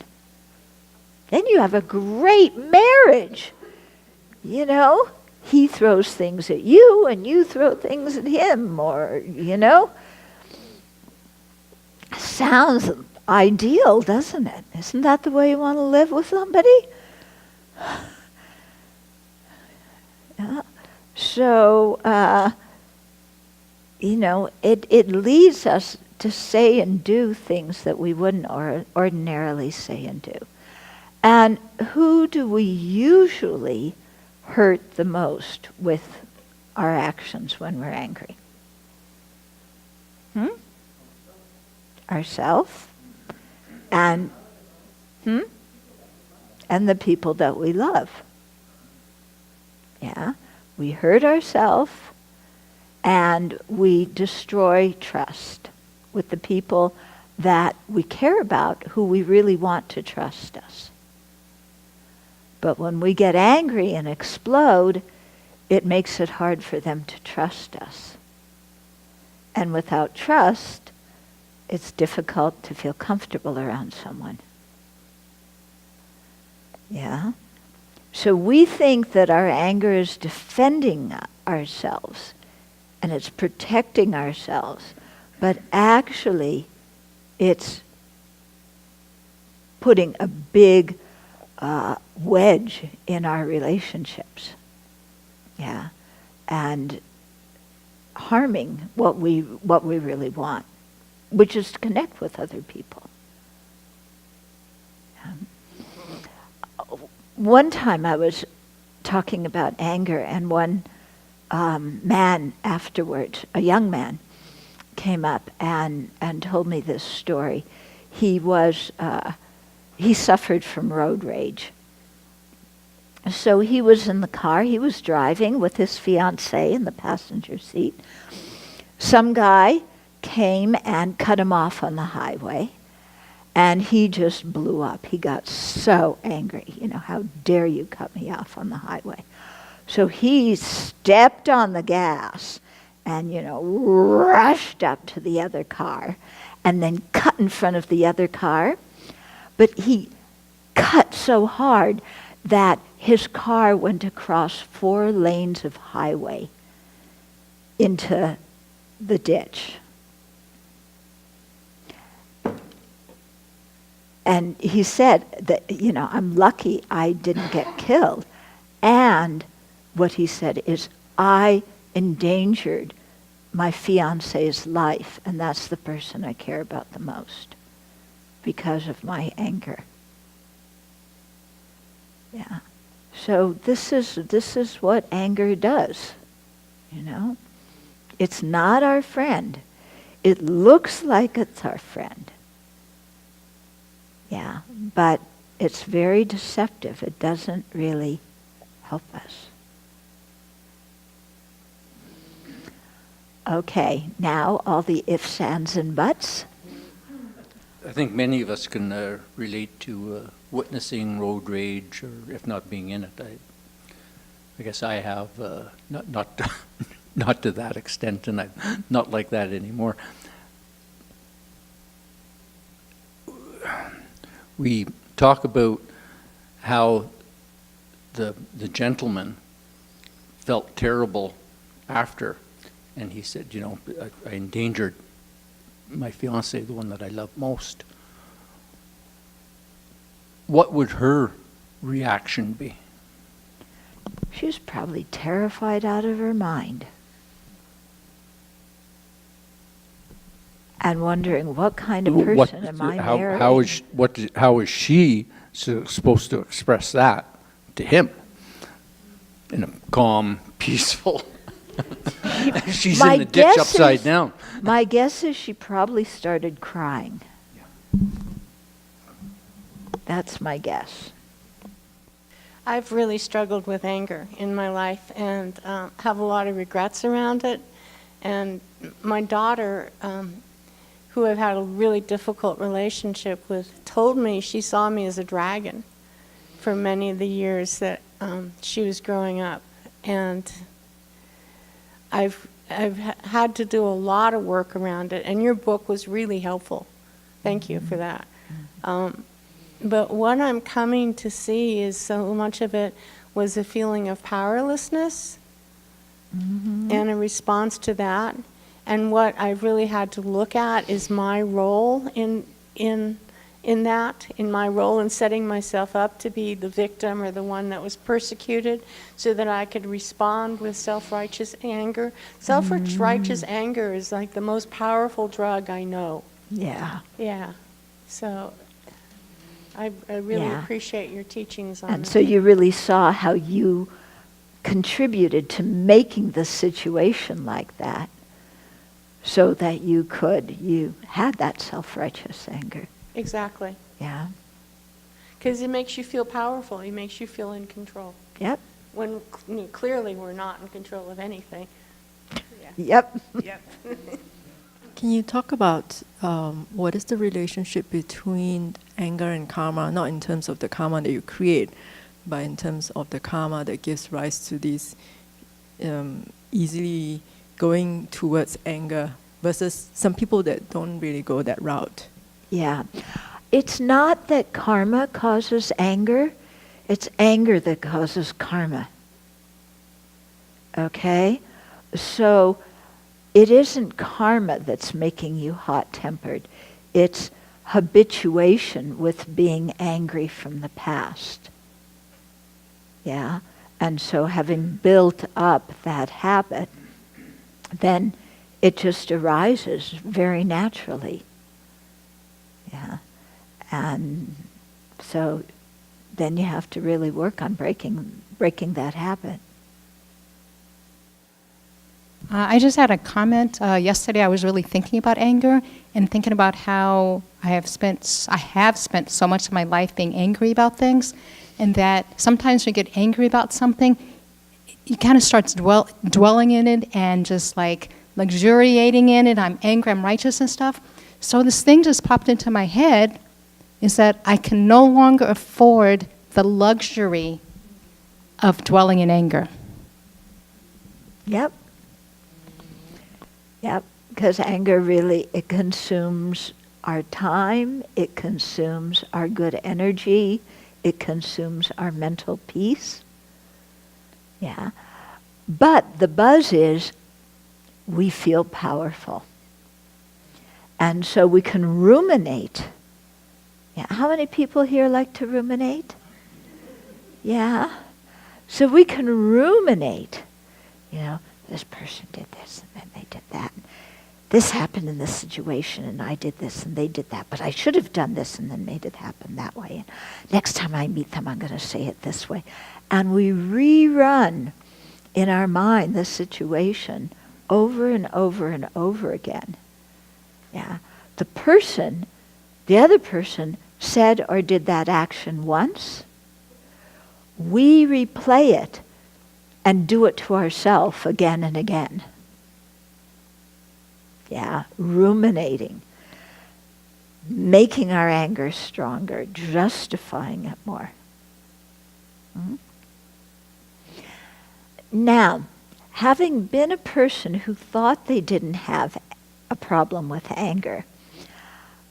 Then you have a great marriage. He throws things at you and you throw things at him, or, Sounds ideal, doesn't it? Isn't that the way you want to live with somebody? Yeah. So, it leads us to say and do things that we wouldn't ordinarily say and do. And who do we usually hurt the most with our actions when we're angry? Ourselves and the people that we love. Yeah, we hurt ourselves and we destroy trust with the people that we care about, who we really want to trust us. But when we get angry and explode, it makes it hard for them to trust us. And without trust, it's difficult to feel comfortable around someone. Yeah? So we think that our anger is defending ourselves and it's protecting ourselves, but actually it's putting a big wedge in our relationships. Yeah. And harming what we really want, which is to connect with other people. One time I was talking about anger, and one man afterwards, a young man, came up and told me this story. He suffered from road rage. So he was in the car, he was driving with his fiancée in the passenger seat. Some guy came and cut him off on the highway, and he just blew up. He got so angry, how dare you cut me off on the highway? So he stepped on the gas and, rushed up to the other car and then cut in front of the other car. But he cut so hard that his car went across 4 lanes of highway into the ditch. And he said that, I'm lucky I didn't get killed. And what he said is, I endangered my fiancé's life, and that's the person I care about the most because of my anger. Yeah. So this is what anger does, It's not our friend. It looks like it's our friend. Yeah, but it's very deceptive. It doesn't really help us. Okay, now all the ifs, ands, and buts. I think many of us can relate to witnessing road rage, or if not being in it. I guess I have, not not to that extent, and I'm not like that anymore. We talk about how the gentleman felt terrible after, and he said, you know, I endangered my fiancée, the one that I love most. What would her reaction be? She was probably terrified out of her mind. And wondering, what kind of person am I marrying? How is she supposed to express that to him in a calm, peaceful? She's in the ditch upside down. My guess is she probably started crying. That's my guess. I've really struggled with anger in my life and have a lot of regrets around it. And my daughter, who I've had a really difficult relationship with, told me she saw me as a dragon for many of the years that she was growing up. And I've had to do a lot of work around it, and your book was really helpful. Thank you for that. But what I'm coming to see is so much of it was a feeling of powerlessness and a response to that. And what I've really had to look at is my role in that, in my role in setting myself up to be the victim or the one that was persecuted, so that I could respond with self-righteous anger. Self-righteous anger is like the most powerful drug I know. Yeah. Yeah. So I really appreciate your teachings on And that. so you really saw how you contributed to making the situation like that, so that you had that self-righteous anger. Exactly. Yeah. Because it makes you feel powerful. It makes you feel in control. Yep. When clearly we're not in control of anything. Yep. Yep. Can you talk about what is the relationship between anger and karma, not in terms of the karma that you create, but in terms of the karma that gives rise to these easily going towards anger versus some people that don't really go that route? Yeah. It's not that karma causes anger, it's anger that causes karma. Okay? So it isn't karma that's making you hot-tempered. It's habituation with being angry from the past. Yeah? And so having built up that habit, then it just arises very naturally. Yeah. And so then you have to really work on breaking that habit. I just had a comment. Yesterday I was really thinking about anger and thinking about how I have spent so much of my life being angry about things, and that sometimes when you get angry about something, you kind of start dwelling in it and just like luxuriating in it. I'm angry, I'm righteous and stuff. So this thing just popped into my head, is that I can no longer afford the luxury of dwelling in anger. Yep. Yep. Because anger really, it consumes our time, it consumes our good energy, it consumes our mental peace. Yeah. But the buzz is we feel powerful. And so we can ruminate. Yeah. How many people here like to ruminate? Yeah. So we can ruminate. You know, this person did this and then they did that. This happened in this situation and I did this and they did that. But I should have done this and then made it happen that way. And next time I meet them, I'm going to say it this way. And we rerun in our mind the situation over and over and over again. Yeah. The other person said or did that action once. We replay it and do it to ourselves again and again. Yeah, ruminating, making our anger stronger, justifying it more. Now, having been a person who thought they didn't have a problem with anger,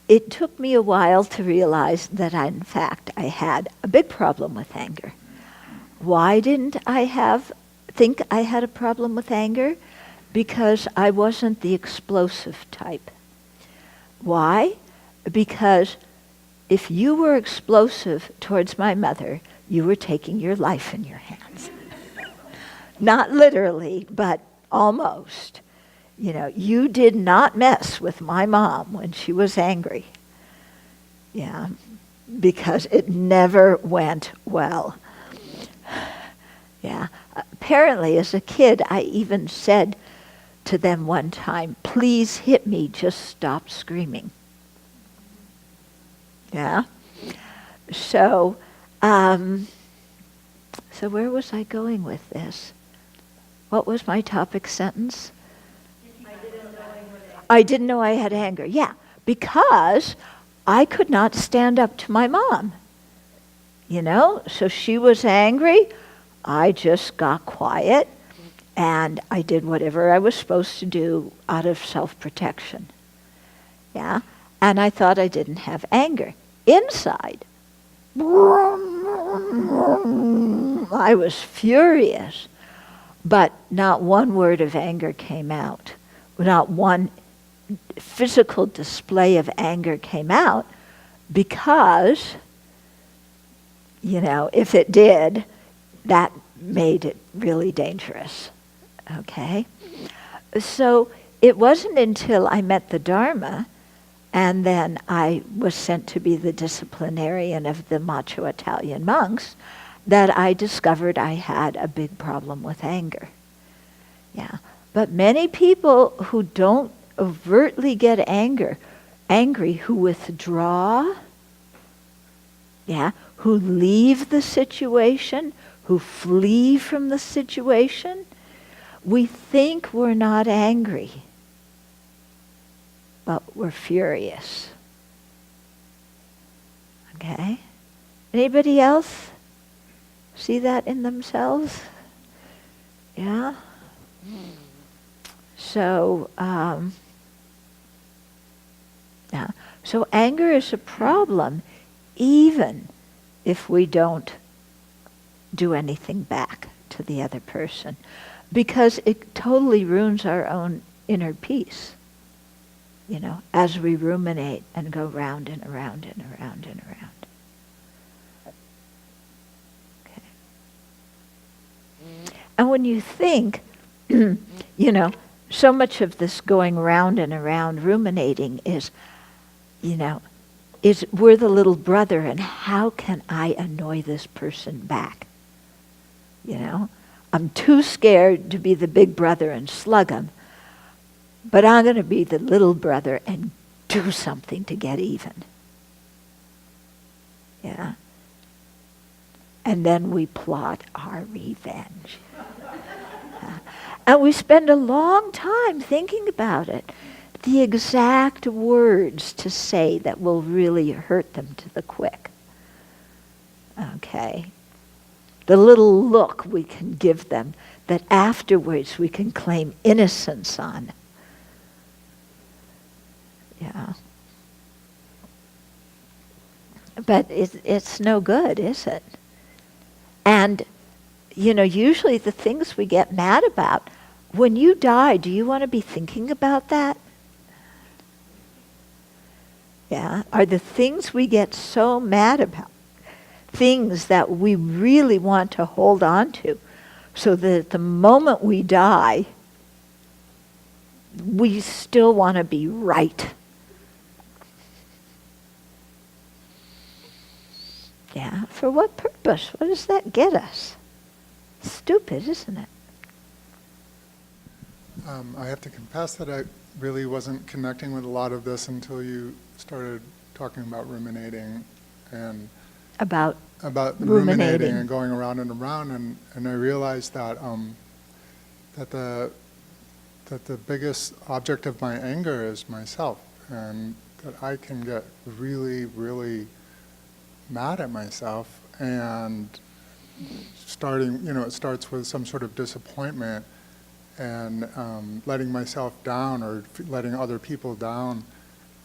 it took me a while to realize that in fact I had a big problem with anger. Why didn't I think I had a problem with anger? Because I wasn't the explosive type. Why? Because if you were explosive towards my mother, you were taking your life in your hands. Not literally, but almost. You know, you did not mess with my mom when she was angry. Yeah, because it never went well. Yeah, apparently as a kid, I even said to them one time, please hit me, just stop screaming. Yeah. So where was I going with this? What was my topic sentence? I didn't know I had anger. Yeah, because I could not stand up to my mom. You know, so she was angry. I just got quiet and I did whatever I was supposed to do out of self-protection. Yeah, and I thought I didn't have anger. Inside, I was furious, but not one word of anger came out. Not one physical display of anger came out because, you know, if it did, that made it really dangerous. Okay? So it wasn't until I met the Dharma and then I was sent to be the disciplinarian of the macho Italian monks that I discovered I had a big problem with anger. Yeah. But many people who don't overtly get angry, who withdraw, yeah, who leave the situation, who flee from the situation, we think we're not angry, but we're furious. Okay? Anybody else see that in themselves? Yeah? So, yeah. So anger is a problem even if we don't do anything back to the other person, because it totally ruins our own inner peace, you know, as we ruminate and go round and around and around and around. Okay. And when you think, you know, so much of this going round and around ruminating is, you know, is we're the little brother and how can I annoy this person back? You know, I'm too scared to be the big brother and slug him, but I'm going to be the little brother and do something to get even. Yeah. And then we plot our revenge. And we spend a long time thinking about it. The exact words to say that will really hurt them to the quick. Okay. The little look we can give them that afterwards we can claim innocence on. Yeah. But it's no good, is it? And, you know, usually the things we get mad about, when you die, do you want to be thinking about that? Yeah. Are the things we get so mad about things that we really want to hold on to, so that the moment we die, we still want to be right? Yeah, for what purpose? What does that get us? Stupid, isn't it? I have to confess that I really wasn't connecting with a lot of this until you started talking about ruminating and About ruminating and going around and around, and I realized that that the biggest object of my anger is myself, and that I can get really, really mad at myself, and starting, it starts with some sort of disappointment and letting myself down or letting other people down,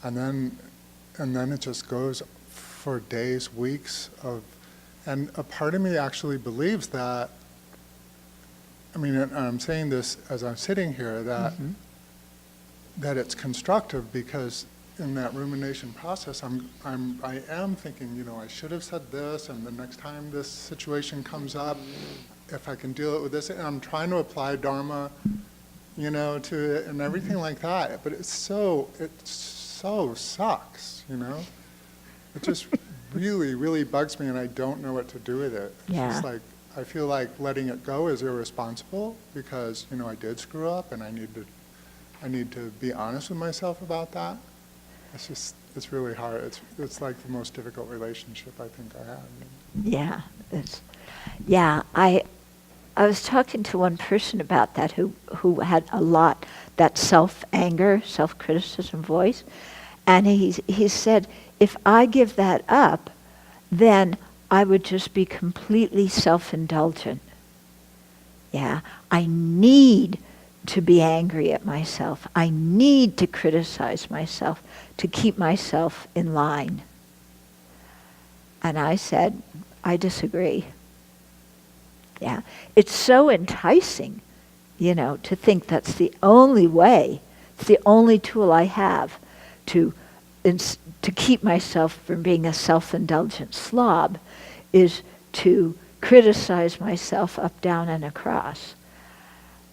and then it just goes for days, weeks of, and a part of me actually believes that, and I'm saying this as I'm sitting here, that that it's constructive, because in that rumination process, I am thinking, I should have said this, and the next time this situation comes up, if I can deal it with this, and I'm trying to apply Dharma, to it and everything like that. But it so sucks, It just really, really bugs me, and I don't know what to do with it. It's just like, I feel like letting it go is irresponsible, because, I did screw up, and I need to be honest with myself about that. It's really hard. It's like the most difficult relationship I think I have. Yeah, I was talking to one person about that who had a lot, that self-anger, self-criticism voice, and he said, if I give that up, then I would just be completely self-indulgent. Yeah, I need to be angry at myself. I need to criticize myself to keep myself in line. And I said, I disagree. Yeah, it's so enticing, to think that's the only way, it's the only tool I have to keep myself from being a self-indulgent slob, is to criticize myself up, down, and across.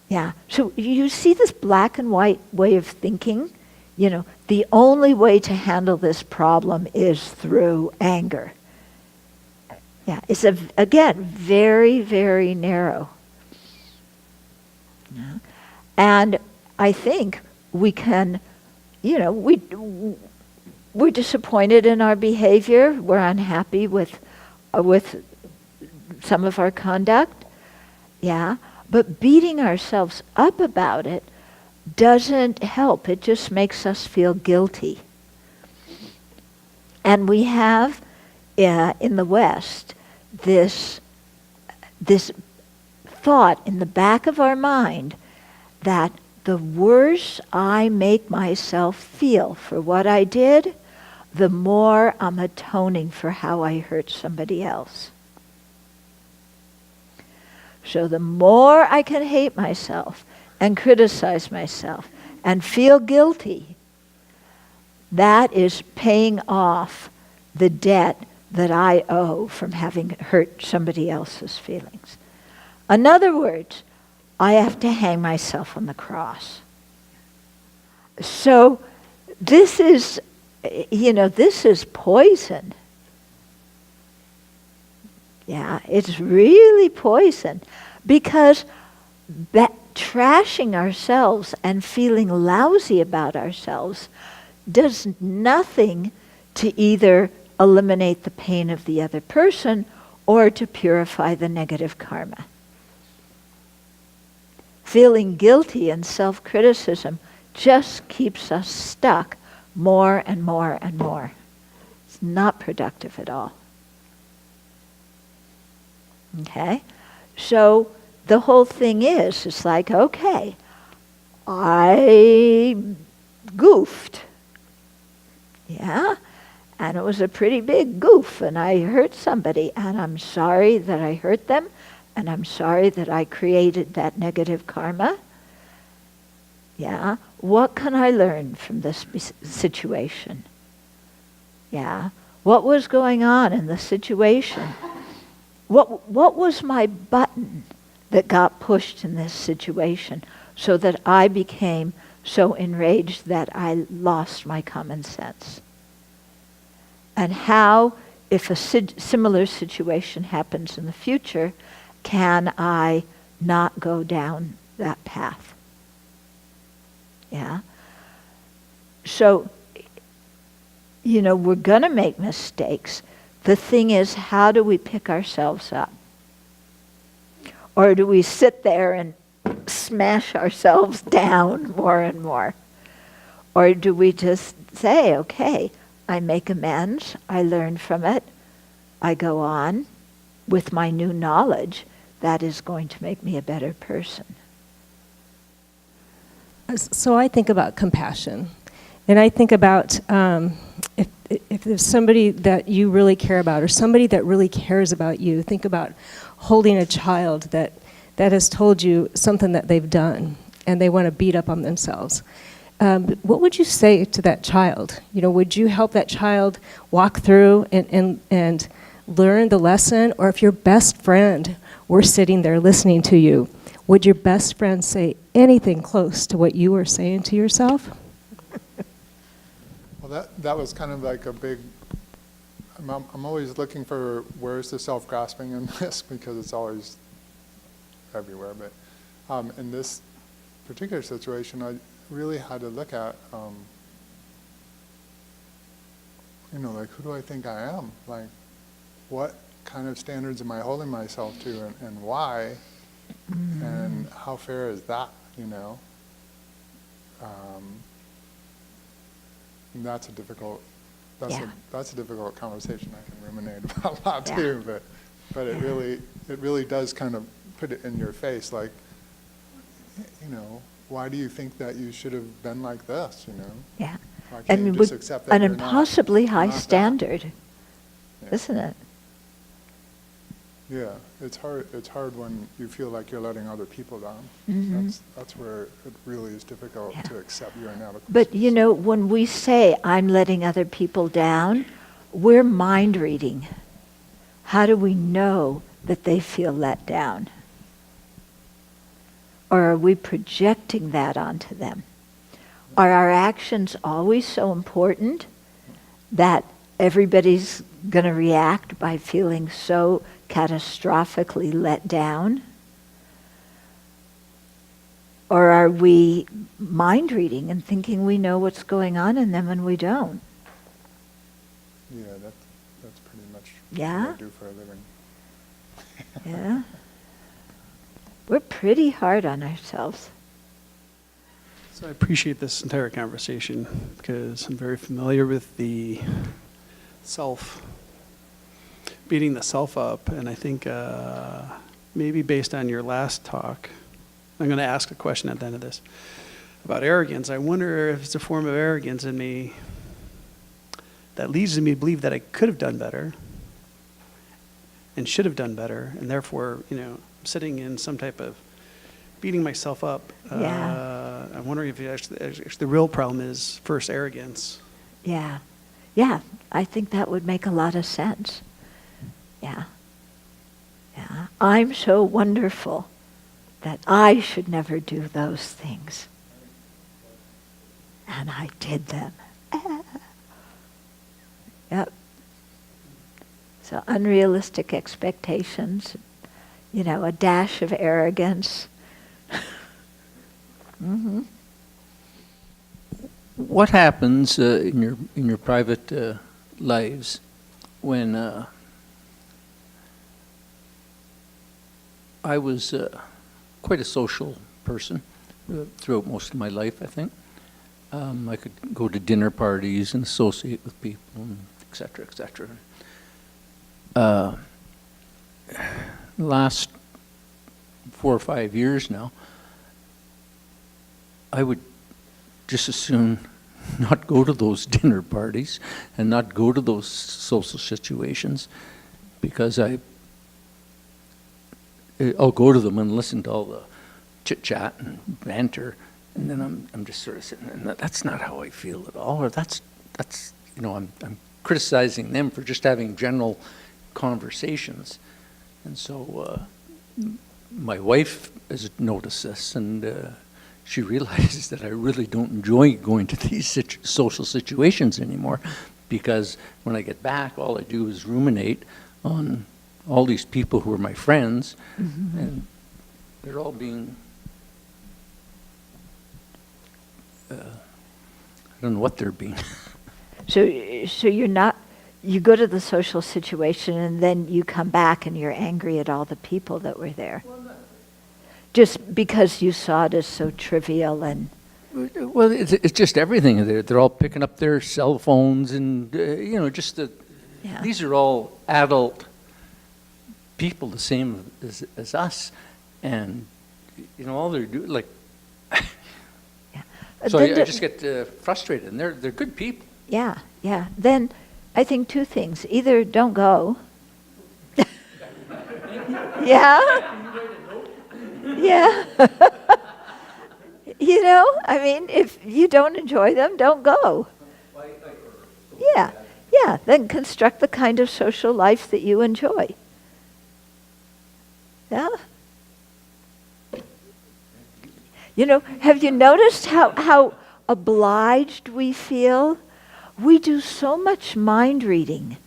Yeah, so you see this black and white way of thinking? The only way to handle this problem is through anger. Yeah, it's again very, very narrow. Yeah. And I think we can, we're disappointed in our behavior. We're unhappy with some of our conduct. Yeah, but beating ourselves up about it doesn't help. It just makes us feel guilty. And we have in the West this thought in the back of our mind that the worse I make myself feel for what I did, the more I'm atoning for how I hurt somebody else. So the more I can hate myself and criticize myself and feel guilty, that is paying off the debt that I owe from having hurt somebody else's feelings. In other words, I have to hang myself on the cross. So this is, this is poison. Yeah, it's really poison, because trashing ourselves and feeling lousy about ourselves does nothing to either eliminate the pain of the other person or to purify the negative karma. Feeling guilty and self-criticism just keeps us stuck more and more and more. It's not productive at all. Okay? So the whole thing is, it's like, okay, I goofed. Yeah? And it was a pretty big goof, and I hurt somebody, and I'm sorry that I hurt them, and I'm sorry that I created that negative karma. Yeah? What can I learn from this situation? Yeah? What was going on in the situation? What was my button that got pushed in this situation so that I became so enraged that I lost my common sense? And how, if a similar situation happens in the future, can I not go down that path? Yeah? So, we're going to make mistakes. The thing is, how do we pick ourselves up? Or do we sit there and smash ourselves down more and more? Or do we just say, okay, I make amends, I learn from it, I go on, with my new knowledge, that is going to make me a better person. So I think about compassion. And I think about if there's somebody that you really care about or somebody that really cares about you, think about holding a child that has told you something that they've done and they want to beat up on themselves. What would you say to that child? You know, would you help that child walk through and learn the lesson? Or if your best friend were sitting there listening to you, would your best friend say anything close to what you were saying to yourself? Well, that was kind of like a big, I'm always looking for where's the self-grasping in this, because it's always everywhere. But in this particular situation, I really had to look at, like, who do I think I am? Like, what kind of standards am I holding myself to, and why? And how fair is that, And that's a difficult conversation I can ruminate about a lot too, but it really does kind of put it in your face, like, why do you think that you should have been like this, Yeah. Why can't you just accept that an you're not- impossibly high not that? standard, Yeah. isn't it? Yeah, it's hard when you feel like you're letting other people down. That's where it really is difficult to accept your inadequacy. But when we say, I'm letting other people down, we're mind reading. How do we know that they feel let down? Or are we projecting that onto them? Are our actions always so important that everybody's going to react by feeling so catastrophically let down? Or are we mind reading and thinking we know what's going on in them and we don't? Yeah, that's pretty much Yeah? what I do for a living. Yeah? We're pretty hard on ourselves. So I appreciate this entire conversation because I'm very familiar with the beating the self up. And I think maybe based on your last talk, I'm going to ask a question at the end of this about arrogance. I wonder if it's a form of arrogance in me that leads me to believe that I could have done better and should have done better. And therefore, I'm sitting in some type of beating myself up. I'm wondering if actually the real problem is first arrogance. Yeah. Yeah, I think that would make a lot of sense. Yeah. Yeah. I'm so wonderful that I should never do those things. And I did them. Yep. So unrealistic expectations, a dash of arrogance. What happens in your private lives when I was quite a social person throughout most of my life, I think. I could go to dinner parties and associate with people, and et cetera, et cetera. The last 4 or 5 years now, I would just as soon not go to those dinner parties and not go to those social situations, because I'll go to them and listen to all the chit-chat and banter, and then I'm just sort of sitting there, and that's not how I feel at all, or that's I'm criticizing them for just having general conversations. And so my wife has noticed this, and she realizes that I really don't enjoy going to these social situations anymore, because when I get back, all I do is ruminate on all these people who are my friends, and they're all being, I don't know what they're being. So you go to the social situation and then you come back and you're angry at all the people that were there. Just because you saw it as so trivial and... Well, it's just everything. They're all picking up their cell phones and, these are all adult people the same as us, and all they're doing, like. So I just get frustrated, and they're good people. Yeah, yeah. Then I think two things. Either don't go. Yeah? Yeah. I mean, if you don't enjoy them, don't go. Yeah, yeah. Then construct the kind of social life that you enjoy. Yeah? Have you noticed how obliged we feel? We do so much mind reading,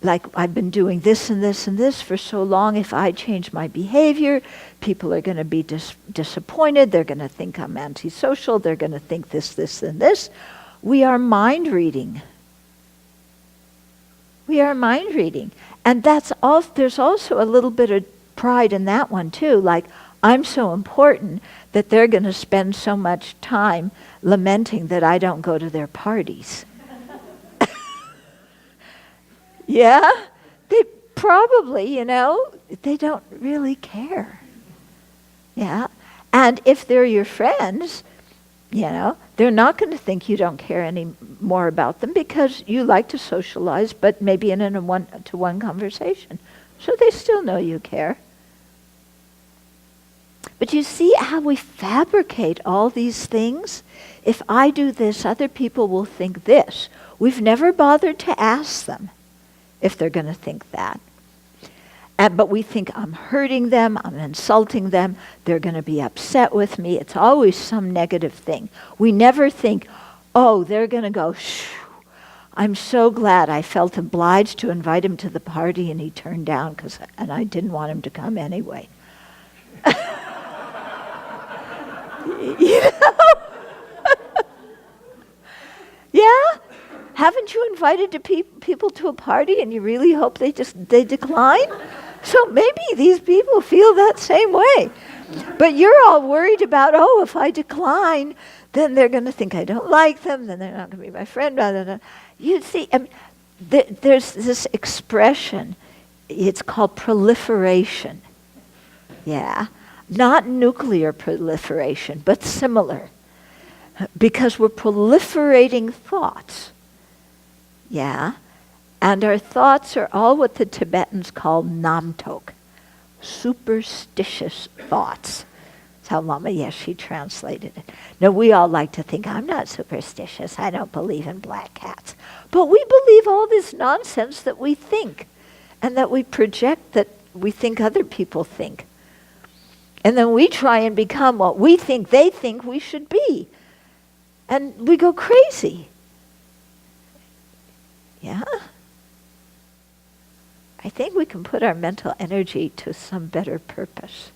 Like, I've been doing this and this and this for so long. If I change my behavior, people are going to be disappointed. They're going to think I'm antisocial. They're going to think this, this, and this. We are mind reading. We are mind reading. And there's also a little bit of pride in that one, too. Like, I'm so important that they're going to spend so much time lamenting that I don't go to their parties. Yeah? They probably, they don't really care. Yeah? And if they're your friends, they're not going to think you don't care any more about them because you like to socialize, but maybe in a one-to-one conversation. So they still know you care. But you see how we fabricate all these things? If I do this, other people will think this. We've never bothered to ask them if they're going to think that. But we think I'm hurting them, I'm insulting them, they're going to be upset with me. It's always some negative thing. We never think, oh, they're going to go, shh. I'm so glad I felt obliged to invite him to the party and he turned down and I didn't want him to come anyway. Yeah? Haven't you invited people to a party and you really hope they decline? So maybe these people feel that same way. But you're all worried about, if I decline, then they're going to think I don't like them, then they're not going to be my friend. Blah, blah, blah. You see, there's this expression, it's called proliferation. Yeah? Not nuclear proliferation, but similar. Because we're proliferating thoughts. Yeah? And our thoughts are all what the Tibetans call namtok, superstitious thoughts. That's how Lama Yeshe translated it. Now, we all like to think, I'm not superstitious, I don't believe in black cats. But we believe all this nonsense that we think, and that we project that we think other people think. And then we try and become what we think they think we should be. And we go crazy. Yeah? I think we can put our mental energy to some better purpose.